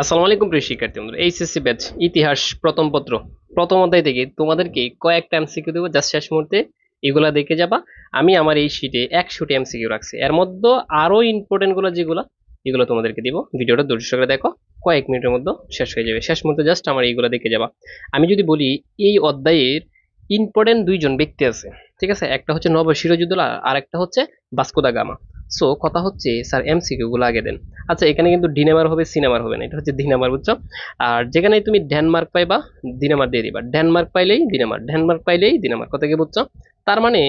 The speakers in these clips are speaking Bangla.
আসসালামু আলাইকুম প্রিয় শিক্ষার্থী বন্ধুরা, এইচএসসি ব্যাচ ইতিহাস প্রথম পত্র প্রথম অধ্যায় থেকে তোমাদেরকে কয়েকটা এমসিকিউ দেবো, জাস্ট শেষ মুহূর্তে এগুলা দেখে যাবা। আমি আমার এই শিটে 100টি এমসিকিউ রাখছি, এর মধ্যে আরো ইম্পর্টেন্ট গুলো যেগুলো এগুলো তোমাদেরকে দিব। ভিডিওটা ধৈর্য সহকারে দেখো, কয়েক মিনিটের মধ্যে শেষ হয়ে যাবে। শেষ মুহূর্তে জাস্ট আমার এইগুলো দেখে যাবা। আমি যদি বলি, এই অধ্যায়ের ইম্পর্টেন্ট দুইজন ব্যক্তি আছে, ঠিক আছে? একটা হচ্ছে নবাব সিরাজউদ্দৌলা আর একটা হচ্ছে ভাস্কো দা গামা। সো কথা হচ্ছে স্যার এমসিকিউ গুলো আগে দেন। আচ্ছা, এখানে কিন্তু ডিনেমার হবে, সিনেমার হবে না, এটা হচ্ছে দিনামার, বুঝছো? আর যেখানে তুমি ডেনমার্ক পাইবা, দিনামার দিয়ে দিবা। ডেনমার্ক পাইলেই দিনামার, ডেনমার্ক পাইলেই দিনামার, কথা কি বুঝছো? তার মানে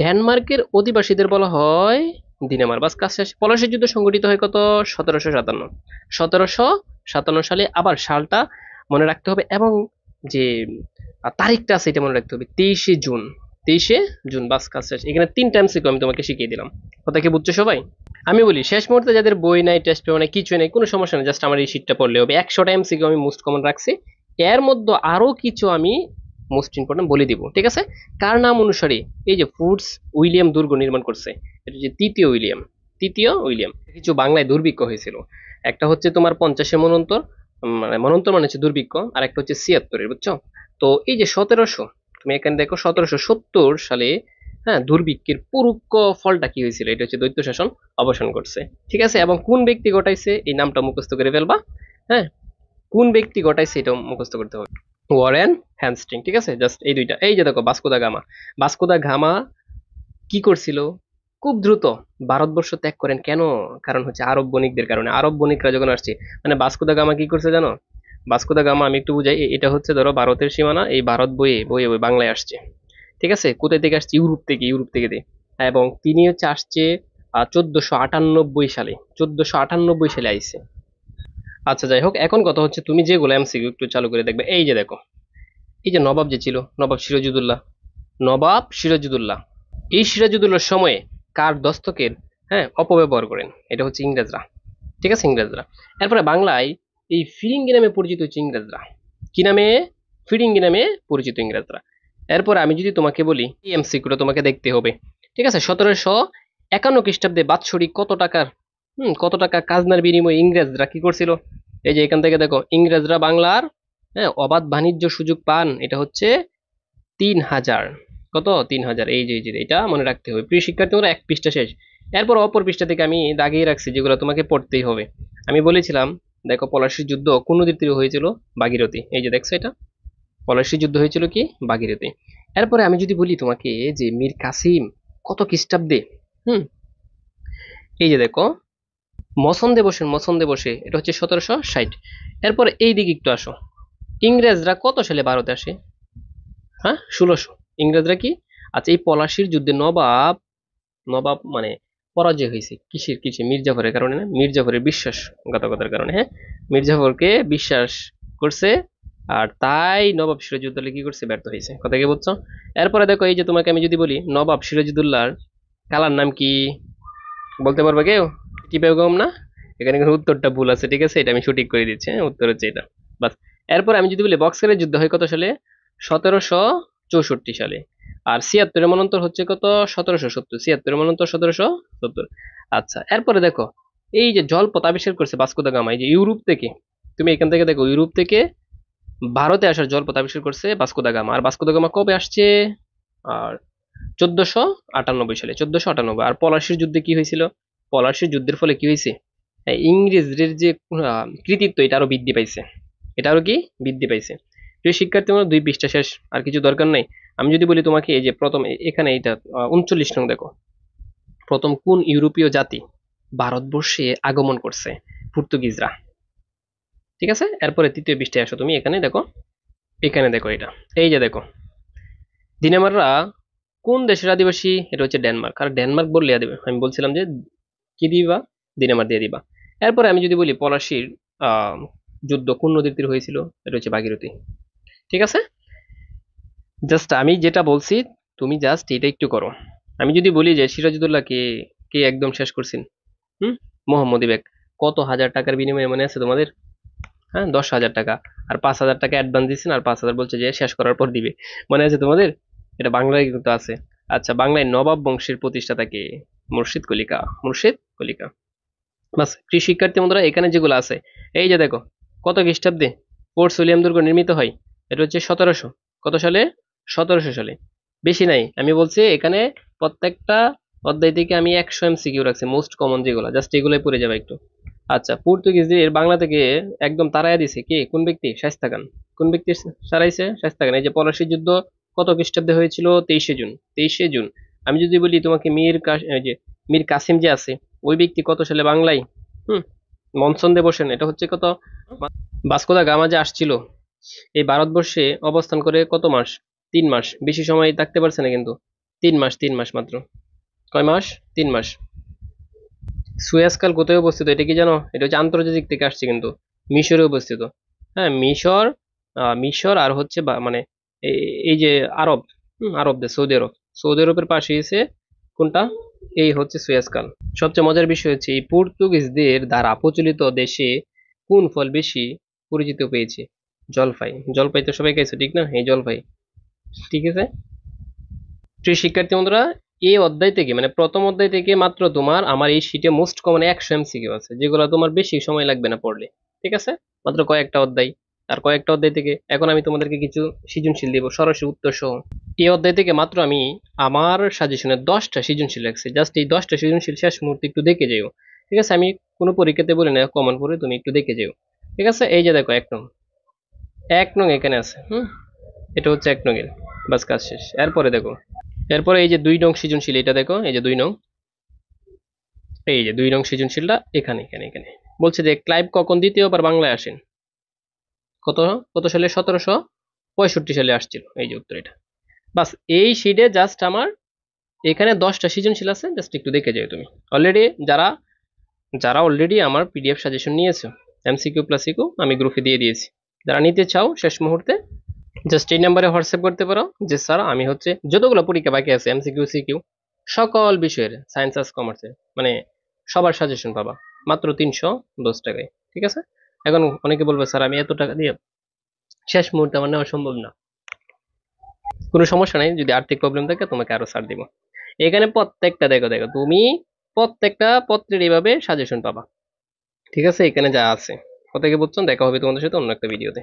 ডেনমার্কের অধিবাসীদের বলা হয় দিনামার। বাস, কাজ শেষ। পলাশীর যুদ্ধ সংঘটিত হয় কত? 1757। 1757 সালে। আবার সালটা মনে রাখতে হবে, এবং যে তারিখটা আছে এটা মনে রাখতে হবে, 23শে জুন। 23শে জুন, বাস, কাজ শেষ। এখানে 3টা এমসিকিউ আমি তোমাকে শিখিয়ে দিলাম, কথা কি বুঝছো সবাই? আমি বলি, শেষ মুহূর্তে যাদের বই নাই, টেস্ট পেপার নাই, কিছু নাই, কোনো সমস্যা নেই, জাস্ট আমার এই শীটটা পড়লে হবে। 100টা এমসিকিউ আমি মোস্ট কমন রাখছি, এর মধ্যে আরো কিছু আমি মোস্ট ইম্পর্টেন্ট বলে দিব, ঠিক আছে? কার নাম অনুসারে এই যে ফুডস উইলিয়াম দুর্গ নির্মাণ করছে, এটা হচ্ছে তৃতীয় উইলিয়াম। কিছু বাংলায় দুর্ভিক্ষ হয়েছিল, একটা হচ্ছে তোমার 50-এ মনন্তর, মানে মনন্তর মানে হচ্ছে দুর্ভিক্ষ, আর একটা হচ্ছে 76-এর, বুঝছো? তো এই যে 1700, তুমি এখানে দেখো 1770 সালে, হ্যাঁ, দুর্ভিক্ষের পরোক্ষ ফলটা কি হয়েছিল? এটা হচ্ছে দৈত্য শাসন অবসান করছে, ঠিক আছে? এবং কোন ব্যক্তি ঘটাইছে এই নামটা মুখস্থ করে ফেলবা। হ্যাঁ, কোন ব্যক্তি ঘটাইছে এটা মুখস্থ করতে হবে। ওয়ারেন হ্যামস্ট্রিং, ঠিক আছে? জাস্ট এই দুইটা। এই যে দেখো Vasco da Gama. Vasco da Gama কি করছিল? খুব দ্রুত ভারতবর্ষ ত্যাগ করেন। কেন? কারণ হচ্ছে আরব বণিকদের কারণে। আরব বণিকরা যখন আসছে, মানে ভাস্কো দা গামা কি করছে জানো? ভাস্কো দা গামা, আমি একটু বুঝাই। এটা হচ্ছে ধরো ভারতের সীমানা, এই ভারত বয়ে বয়ে বয়ে বাংলায় আসছে, ঠিক আছে? কোথায় থেকে আসছে? ইউরোপ থেকে এবং তিনি হচ্ছে আসছে 1498 সালে। 1498 সালে আইছে। আচ্ছা, যাই হোক, এখন কথা হচ্ছে তুমি যেগুলো এমসিকিউ একটু চালু করে দেখবে। এই যে দেখো, এই যে নবাব যে ছিল, নবাব সিরাজউদ্দৌলা, এই সিরাজউদ্দৌলার সময়ে কার দস্তকের, হ্যাঁ, অপব্যবহার করেন? এটা হচ্ছে ইংরেজরা, ঠিক আছে? ইংরেজরা। এরপরে বাংলায় এই ফিরিঙ্গি নামে পরিচিত হচ্ছে ইংরেজরা। কি নামে? ফিরিঙ্গি নামে পরিচিত ইংরেজরা। এরপর আমি যদি তোমাকে বলি, এই এমসিকিউটা তোমাকে দেখতে হবে, ঠিক আছে? 1751 খ্রিস্টাব্দে বাৎসরিক কত টাকা খাজনার বিনিময়ে ইংরেজরা কি করছিল? এই যে এখান থেকে দেখো, ইংরেজরা বাংলার, হ্যাঁ, অবাধ বাণিজ্য সুযোগ পান, এটা হচ্ছে 3000। কত? 3000। এই যে এটা মনে রাখতে হবে প্রিয় শিক্ষার্থী, তোমরা এক পৃষ্ঠা শেষ। এরপর অপর পৃষ্ঠা থেকে আমি দাগিয়ে রাখছি যেগুলো তোমাকে পড়তেই হবে। আমি বলেছিলাম, দেখো, পলাশীর যুদ্ধ কোন নদীর তীরে হয়েছিল? ভাগীরথী। এই যে দেখছো এটা, পলাশীর যুদ্ধ হয়েছিল কি? ভাগীরথী। এরপরে আমি যদি বলি তোমাকে যে মীর কাসিম কত খ্রিস্টাব্দে, হুম, এই যে দেখো, মসন্দে বসে, এটা হচ্ছে 1760। এরপরে এই দিকে একটু আসো, ইংরেজরা কত সালে ভারতে আসে? হ্যাঁ, 1600। ইংরেজরা কি? আচ্ছা, এই পলাশীর যুদ্ধে নবাব নবাব মানে পরাজয় হয়েছে কিসের মির্জাফরের কারণে না, মির্জাফরের বিশ্বাসঘাতকতার কারণে। হ্যাঁ, মির্জাফরকে বিশ্বাস করছে, আর তাই নবাব সিরাজউদ্দৌলা কি করছে? ব্যর্থ হয়েছে, কথা কি বলছো? এরপরে দেখো, এই যে তোমাকে আমি যদি বলি নবাব সিরাজউদ্দৌলার কালার নাম কি? বলতে পারবে কেউ? কি বেগম না? এখানে কিন্তু উত্তরটা ভুল আছে, ঠিক আছে? এটা আমি সঠিক করে দিচ্ছি, হ্যাঁ, উত্তর হচ্ছে এটা। বাস। এরপর আমি যদি বলি বক্সারের যুদ্ধ হয় কত সালে? 1764 সালে। আর 76-এর মনন্তর হচ্ছে কত? 1770। 76-এর মনন্তর 1770। আচ্ছা, এরপরে দেখো, এই যে জলপথ আবিষ্কার করছে ভাস্কো দা গামা, এই যে ইউরোপ থেকে, তুমি এখান থেকে দেখো, ইউরোপ থেকে ভারতে আসার জলপথ আবিষ্কার করছে ভাস্কো দা গামা। আর ভাস্কো দা গামা কবে আসছে? আর 1498 সালে, 1498। আর পলাশীর যুদ্ধে কি হয়েছিল? পলাশীর যুদ্ধের ফলে কি হয়েছে? ইংরেজদের যে কৃতিত্ব, এটা আরো বৃদ্ধি পাইছে। এটা আরো কি বৃদ্ধি পাইছে? প্রিয় শিক্ষার্থী, আমার 2 পৃষ্ঠা শেষ, আর কিছু দরকার নাই। আমি যদি বলি তোমাকে, এই যে প্রথম এখানে এটা 39 নং দেখো, প্রথম কোন ইউরোপীয় জাতি ভারতবর্ষে আগমন করছে? পর্তুগিজরা, ঠিক আছে? এরপরে তৃতীয় পৃষ্ঠায় আসো, তুমি এখানে দেখো, এটা, এই যে দেখো, দিনেমাররা কোন দেশের আদিবাসী? এটা হচ্ছে ডেনমার্ক। আর ডেনমার্ক বললে আমি বলছিলাম যে কি দিবা? দিনেমার দিয়ে দিবা। এরপরে আমি যদি বলি পলাশীর আহ যুদ্ধ কোন নদীর তীরে হয়েছিল? এটা হচ্ছে ভাগীরথী, ঠিক আছে? জাস্ট আমি যেটা বলছি, তুমি জাস্ট এটা একটু করো। আমি যদি বলি যে সিরাজউদ্দৌলা কে কে একদম শেষ করছেন, হুম, মোহাম্মদী বেগ। কত হাজার টাকার বিনিময়ে মনে আছে তোমাদের? হ্যাঁ, 10,000 টাকা। আর 5,000 টাকা অ্যাডভান্স দিচ্ছেন, আর 5,000 বলছে যে শেষ করার পর দিবে। মনে আছে তোমাদের? এটা বাংলায় কিন্তু আছে। আচ্ছা, বাংলায় নবাব বংশের প্রতিষ্ঠাতা কে? মুর্শিদ কলিকা। বাস প্রিয় শিক্ষার্থী বন্ধুরা, এখানে যেগুলো আছে এই যে দেখো, কত খ্রিস্টাব্দে ফোর্ট উইলিয়াম দুর্গ নির্মিত হয়? এটা হচ্ছে 1700। কত সালে? 1700 সালে। বেশি নাই, আমি বলছি এখানে প্রত্যেকটা অধ্যায় থেকে আমি 100 এমসিকিউ রাখছি, মোস্ট কমন যেগুলো, জাস্ট এগুলোই পড়ে যাবে একটু। আচ্ছা, পর্তুগিজদের বাংলা থেকে একদম তাড়াইয়া দিছে কে, কোন ব্যক্তি? শায়েস্তা খান। কোন ব্যক্তি সারাইছে? শায়েস্তা খান। এই যে পলাশীর যুদ্ধ কত খ্রিস্টাব্দে হয়েছিল? 23শে জুন। 23শে জুন। আমি যদি বলি তোমাকে এই যে মীর কাসিম যে আছে, ওই ব্যক্তি কত সালে বাংলায় হুম মনসন দে বসেন, এটা হচ্ছে কত? ভাস্কো দা গামা যে আসছিল এই ভারতবর্ষে অবস্থান করে কত মাস? 3 মাস। বেশি সময় থাকতে পারছে না কিন্তু। 3 মাস, 3 মাস মাত্র। কয় মাস? 3 মাস। সুয়েজ খাল কোথায় অবস্থিত এটা কি জানো? এটা হচ্ছে আন্তর্জাতিক থেকে আসছে কিন্তু, মিশরে অবস্থিত। হ্যাঁ, মিশর। মিশর আর হচ্ছে মানে এই যে আরব, আরব দেশ, সৌদি আরব। সৌদি আরবের পাশে এসে কোনটা? এই হচ্ছে সুয়েজ খাল। সবচেয়ে মজার বিষয় হচ্ছে এই পর্তুগিজদের দ্বারা প্রচলিত দেশে কোন ফল বেশি পরিচিত পেয়েছে? জলপাই। জলপাই তো সবাই খাইছে, ঠিক না? এই জলপাই। ঠিক আছে। প্রিয় শিক্ষার্থী বন্ধুরা, এই অধ্যায় থেকে মানে প্রথম অধ্যায় থেকে মাত্র তোমার আমার এই শীটে মোস্ট কমন 100 এমসিকিউ আছে, যেগুলো তোমার বেশি সময় লাগবে না পড়লে। ঠিক আছে, মাত্র কয়েকটা অধ্যায়। আর কয়েকটা অধ্যায় থেকে এখন আমি তোমাদেরকে কিছু সৃজনশীল দিব সরাসরি উত্তর সহ। এই অধ্যায় থেকে মাত্র আমি আমার সাজেশনে 10টা সৃজনশীল রাখছি, জাস্ট এই 10টা সৃজনশীল শেষ মুহূর্তে একটু দেখে যাও। ঠিক আছে, আমি কোনো পরীক্ষাতে বলি না কমন পড়ে, তুমি একটু দেখে যাও। ঠিক আছে, এই যে দেখো 1 নং। 1 নং এখানে আছে। এটা হচ্ছে 1 নং এর। বাস কাজ শেষ। এরপরে দেখো, এরপরে এই যে 2 নং সৃজনশীল, এটা দেখো, এই যে 2 নং। এই যে 2 নং সৃজনশীলটা এখানে এখানে এখানে বলছে যে ক্লাইভ কখন দ্বিতীয়বার বাংলায় আসেন? কত? কত সালে? 1765 সালে আসছিল। এই যে উত্তর এটা। বাস, এই শিটে জাস্ট আমার এখানে 10টা সৃজনশীল আছে, জাস্ট একটু দেখে যাও তুমি। অলরেডি যারা যারা অলরেডি আমার পিডিএফ সাজেশন নিয়েছো, এমসিকিউ প্লাস ইকিউ আমি গ্রুপে দিয়ে দিয়েছি। যারা নিতে চাও শেষ মুহূর্তে জাস্ট এই নাম্বারে হোয়াটসঅ্যাপ করতে পারো যে স্যার আমি হচ্ছে যতগুলো পরীক্ষা বাকি আছে এমসিকিউ সিকিউ সকল বিষয়ের, সায়েন্স আর্টস কমার্সের, মানে সবার সাজেশন পাবা মাত্র 310 টাকায়। ঠিক আছে। এখন অনেকে বলবে স্যার আমি এত টাকা দিয়ে শেষ মুহূর্তে আমার নেওয়া সম্ভব না। কোনো সমস্যা নাই, যদি আর্থিক প্রবলেম থাকে তোমাকে আরো ছাড় দিব। এখানে প্রত্যেকটা দেখো দেখো তুমি, প্রত্যেকটা পত্রের এইভাবে সাজেশন পাবা। ঠিক আছে, এখানে যা আছে। কথা কি বুঝছো? দেখা হবে তোমাদের সাথে অন্য একটা ভিডিওতে।